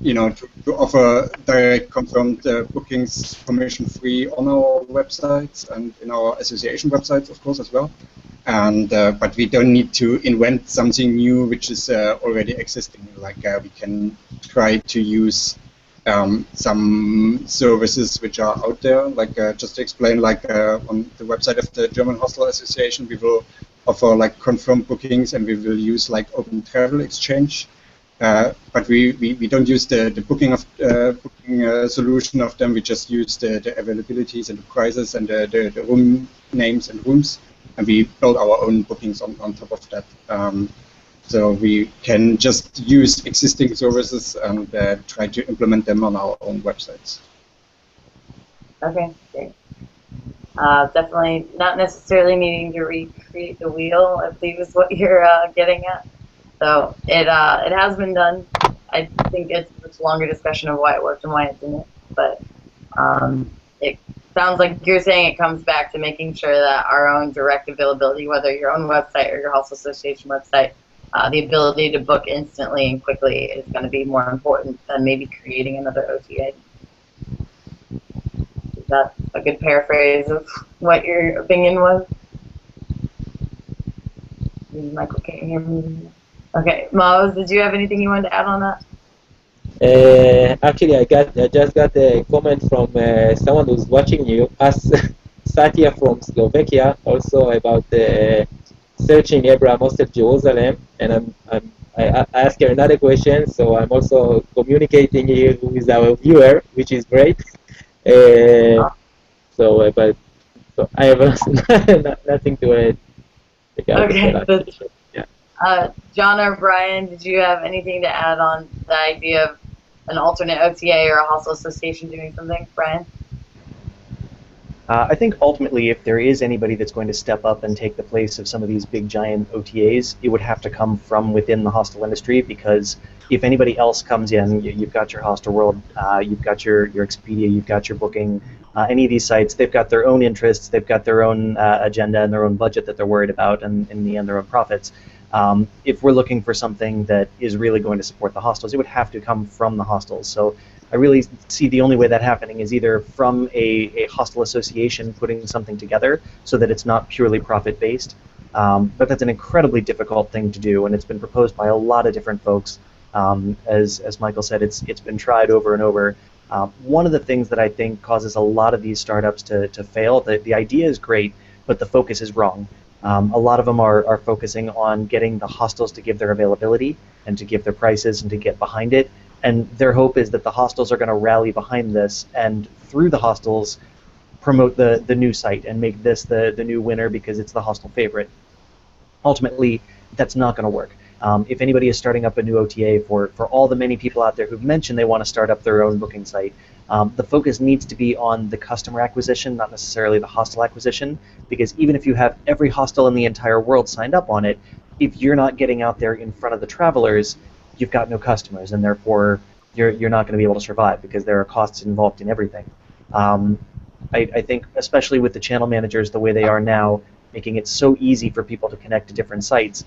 to offer direct confirmed bookings permission-free on our websites and in our association websites, of course, as well. And but we don't need to invent something new which is already existing. Like we can try to use some services which are out there. Like just to explain, like on the website of the German Hostel Association, we will offer like confirmed bookings, and we will use like Open Travel Exchange. But we don't use the booking solution of them. We just use the availabilities and the prices and the room names and rooms, and we build our own bookings on top of that. So we can just use existing services and try to implement them on our own websites. Okay, great. Definitely not necessarily needing to recreate the wheel, I believe is what you're getting at. So it has been done. I think it's a much longer discussion of why it worked and why it didn't. But it sounds like you're saying it comes back to making sure that our own direct availability, whether your own website or your Hostel Association website, the ability to book instantly and quickly is going to be more important than maybe creating another OTA. Is that a good paraphrase of what your opinion was? Michael, can't hear me. Okay, Moz, did you have anything you wanted to add on that? Actually, I just got a comment from someone who's watching you, Satya from Slovakia, also about searching Abraham Hostel Jerusalem, and I asked her another question, so I'm also communicating here with our viewer, which is great. So I have nothing to add. Okay. John or Brian, did you have anything to add on the idea of an alternate OTA or a hostel association doing something, Brian? I think ultimately, if there is anybody that's going to step up and take the place of some of these big giant OTAs, it would have to come from within the hostel industry, because if anybody else comes in, you've got your Hostel World, you've got your Expedia, you've got your Booking, any of these sites, they've got their own interests, they've got their own agenda and their own budget that they're worried about, and in the end, their own profits. If we're looking for something that is really going to support the hostels, it would have to come from the hostels. So I really see the only way that happening is either from a hostel association putting something together so that it's not purely profit-based. But that's an incredibly difficult thing to do, and it's been proposed by a lot of different folks. As Michael said, it's been tried over and over. One of the things that I think causes a lot of these startups to fail, the idea is great, but the focus is wrong. A lot of them are focusing on getting the hostels to give their availability and to give their prices and to get behind it. And their hope is that the hostels are going to rally behind this, and through the hostels promote the new site and make this the new winner because it's the hostel favorite. ultimately that's not going to work. If anybody is starting up a new OTA, for all the many people out there who've mentioned they want to start up their own booking site, the focus needs to be on the customer acquisition, not necessarily the hostel acquisition, because even if you have every hostel in the entire world signed up on it, if you're not getting out there in front of the travelers, you've got no customers, and therefore you're not going to be able to survive, because there are costs involved in everything. I think, especially with the channel managers the way they are now, making it so easy for people to connect to different sites,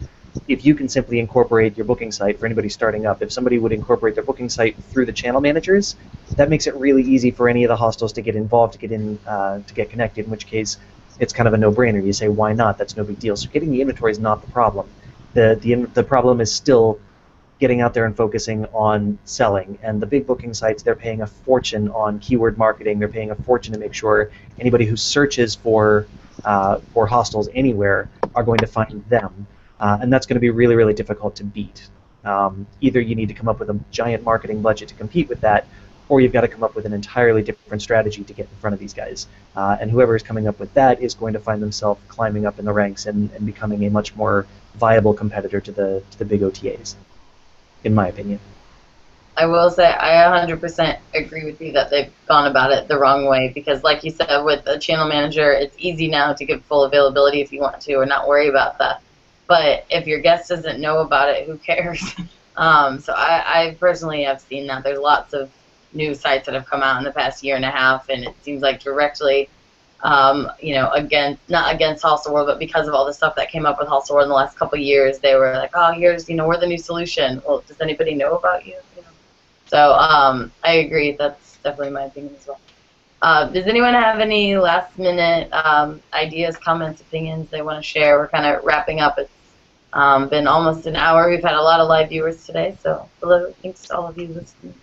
if you can simply incorporate your booking site, for anybody starting up, if somebody would incorporate their booking site through the channel managers, that makes it really easy for any of the hostels to get involved, to get connected, in which case it's kind of a no-brainer. You say, why not? That's no big deal. So getting the inventory is not the problem. The problem is still getting out there and focusing on selling. And the big booking sites, they're paying a fortune on keyword marketing. They're paying a fortune to make sure anybody who searches for hostels anywhere are going to find them. And that's going to be really, really difficult to beat. Either you need to come up with a giant marketing budget to compete with that, or you've got to come up with an entirely different strategy to get in front of these guys. And whoever is coming up with that is going to find themselves climbing up in the ranks and becoming a much more viable competitor to the big OTAs, in my opinion. I will say I 100% agree with you that they've gone about it the wrong way, because like you said, with a channel manager, it's easy now to give full availability if you want to and not worry about that. But if your guest doesn't know about it, who cares? So I personally have seen that. There's lots of new sites that have come out in the past year and a half, and it seems like directly, again, not against Hostel World, but because of all the stuff that came up with Hostel World in the last couple of years, they were like, oh, here's, we're the new solution. Well, does anybody know about you? So I agree. That's definitely my opinion as well. Does anyone have any last minute ideas, comments, opinions they want to share? We're kind of wrapping up. It's been almost an hour. We've had a lot of live viewers today, so hello, thanks to all of you listening.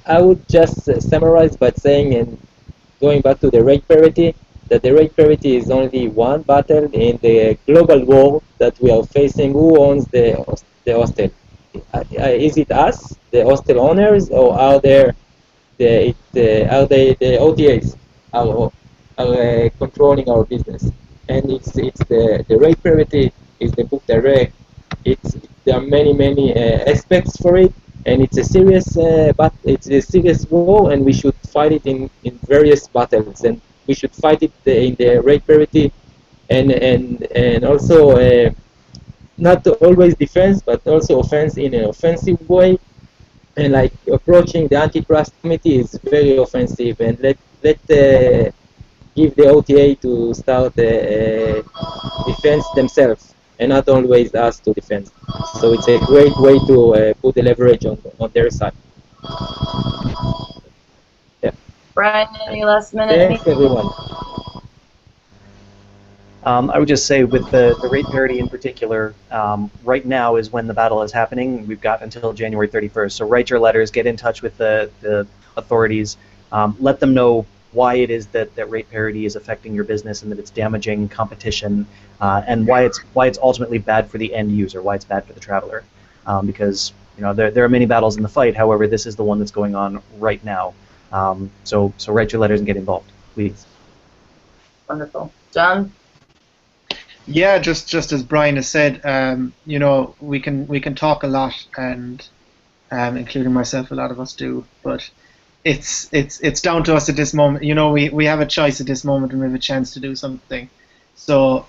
I would just summarize by saying, and going back to the rate parity, that the rate parity is only one battle in the global war that we are facing. Who owns the hostel? Is it us, the hostel owners, or are they the OTAs are controlling our business? And it's the rate parity is the book direct. There are many aspects for it, and it's a serious but it's a serious war, and we should fight it in various battles, and we should fight it in the rate parity, and also not always defense, but also offense in an offensive way. And like approaching the antitrust committee is very offensive, and let give the OTA to start defense themselves, and not always us to defend. So it's a great way to put the leverage on their side. Yeah. Brian, any last minute? Thanks, everyone. I would just say, with the rate parity in particular, right now is when the battle is happening. We've got until January 31st. So write your letters, get in touch with the authorities, let them know why it is that rate parity is affecting your business and that it's damaging competition, and why it's ultimately bad for the end user, why it's bad for the traveler. Because there are many battles in the fight. However, this is the one that's going on right now. So write your letters and get involved, please. Wonderful. John? Yeah, just as Brian has said, we can talk a lot, and including myself, a lot of us do, but it's down to us at this moment. We have a choice at this moment, and we have a chance to do something. So,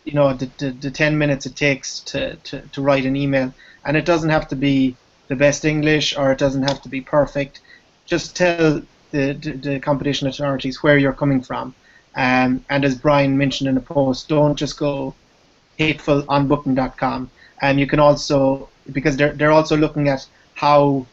the 10 minutes it takes to write an email, and it doesn't have to be the best English, or it doesn't have to be perfect. Just tell the competition authorities where you're coming from. And as Brian mentioned in a post, don't just go hateful on booking.com. And you can also, because they're also looking at how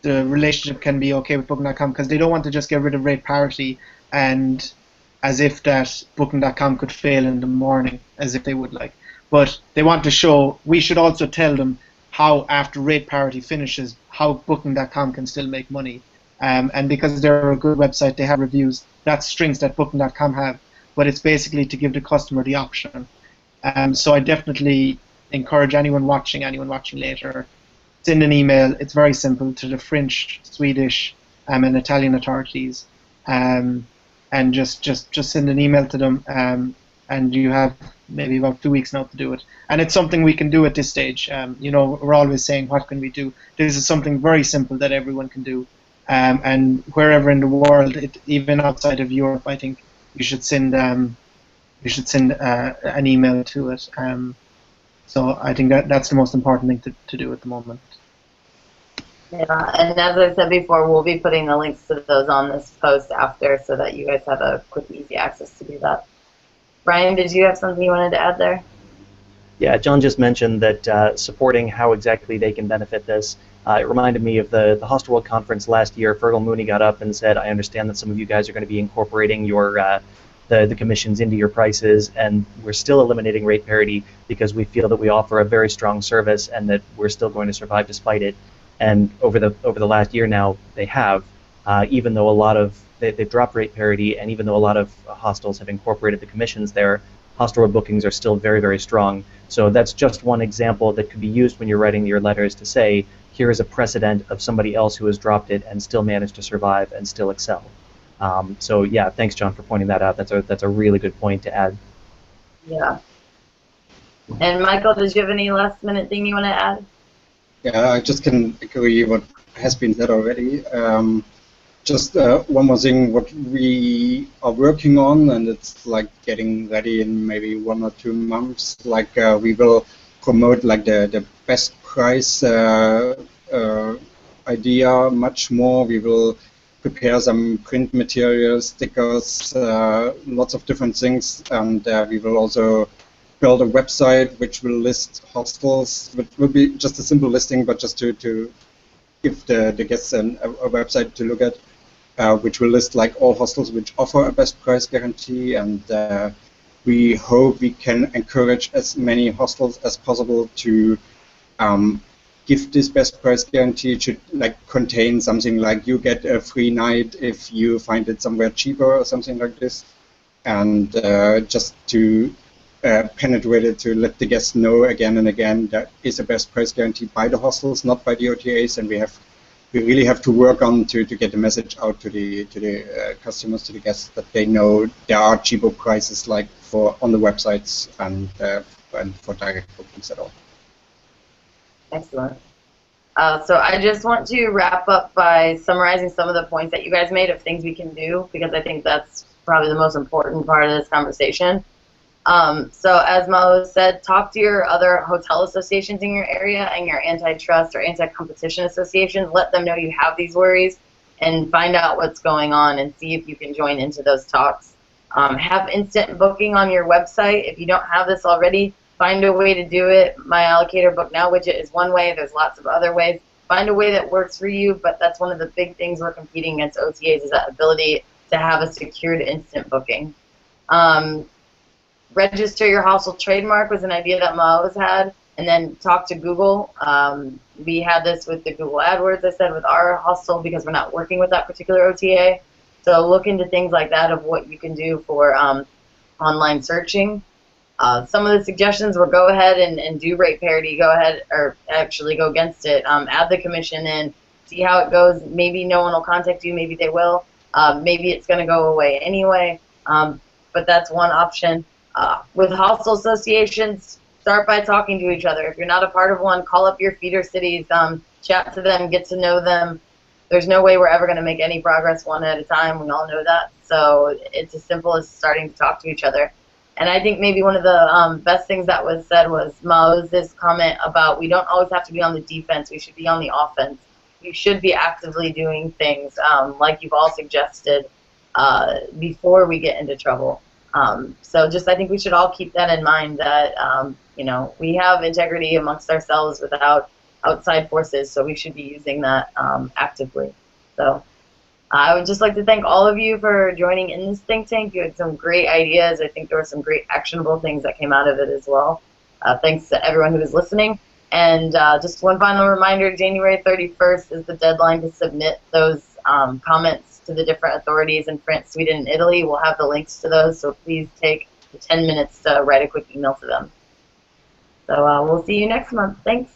the relationship can be okay with booking.com, because they don't want to just get rid of rate parity and as if that booking.com could fail in the morning, as if they would like. But they want to show, we should also tell them how after rate parity finishes, how booking.com can still make money. And because they're a good website, they have reviews. That's strings that booking.com have, but it's basically to give the customer the option. So I definitely encourage anyone watching later, send an email. It's very simple to the French, Swedish, and Italian authorities, and just send an email to them. and you have maybe about 2 weeks now to do it. And it's something we can do at this stage. You know, we're always saying, what can we do? This is something very simple that everyone can do. And wherever in the world, even outside of Europe, I think you should send an email to it. So I think that's the most important thing to do at the moment. Yeah, and as I said before, we'll be putting the links to those on this post after so that you guys have a quick, easy access to do that. Brian, did you have something you wanted to add there? Yeah, John just mentioned that supporting how exactly they can benefit this. It reminded me of the Hostel World Conference last year. Fergal Mooney got up and said, I understand that some of you guys are going to be incorporating your the commissions into your prices, and we're still eliminating rate parity because we feel that we offer a very strong service and that we're still going to survive despite it. And over the last year now, they have, even though they've dropped rate parity, and even though a lot of hostels have incorporated the commissions there, hostel room bookings are still very, very strong. So that's just one example that could be used when you're writing your letters to say, here is a precedent of somebody else who has dropped it and still managed to survive and still excel. So yeah, thanks, John, for pointing that out. That's a really good point to add. Yeah. And Michael, did you have any last minute thing you want to add? Yeah, I just can agree what has been said already. Just one more thing, what we are working on, and it's like getting ready in maybe 1 or 2 months. Like we will promote like the best price idea much more. We will prepare some print materials, stickers, lots of different things, and we will also build a website which will list hostels, which will be just a simple listing, but just to give the guests a website to look at, which will list like all hostels which offer a best price guarantee, and we hope we can encourage as many hostels as possible to give this best price guarantee. It should like contain something like you get a free night if you find it somewhere cheaper or something like this, and just to penetrate it, to let the guests know again and again that is a best price guarantee by the hostels, not by the OTAs, and we really have to work on to get the message out to the customers, to the guests, that they know there are cheaper prices like on the websites and for direct bookings at all. Excellent. So I just want to wrap up by summarizing some of the points that you guys made of things we can do, because I think that's probably the most important part of this conversation. So as Mo said, talk to your other hotel associations in your area and your antitrust or anti-competition associations. Let them know you have these worries and find out what's going on and see if you can join into those talks. Have instant booking on your website. If you don't have this already, find a way to do it. My Allocator Book Now widget is one way. There's lots of other ways. Find a way that works for you, but that's one of the big things we're competing against OTAs, is that ability to have a secured instant booking. Register your hostel trademark was an idea that Mo always had, and then talk to Google. We had this with the Google AdWords, I said, with our hostel, because we're not working with that particular OTA. So look into things like that of what you can do for online searching. Some of the suggestions were go ahead and do rate parity, go ahead, or actually go against it, add the commission in, see how it goes. Maybe no one will contact you, maybe they will. Maybe it's going to go away anyway, but that's one option. With hostel associations, start by talking to each other. If you're not a part of one, call up your feeder cities, chat to them, get to know them. There's no way we're ever going to make any progress one at a time. We all know that. So it's as simple as starting to talk to each other. And I think maybe one of the best things that was said was Moses' comment about we don't always have to be on the defense. We should be on the offense. You should be actively doing things like you've all suggested before we get into trouble. So just I think we should all keep that in mind, that you know, we have integrity amongst ourselves without outside forces, so we should be using that actively. So I would just like to thank all of you for joining in this think tank. You had some great ideas. I think there were some great actionable things that came out of it as well. Thanks to everyone who was listening. And just one final reminder, January 31st is the deadline to submit those comments to the different authorities in France, Sweden, and Italy. We'll have the links to those, so please take the 10 minutes to write a quick email to them. So we'll see you next month. Thanks.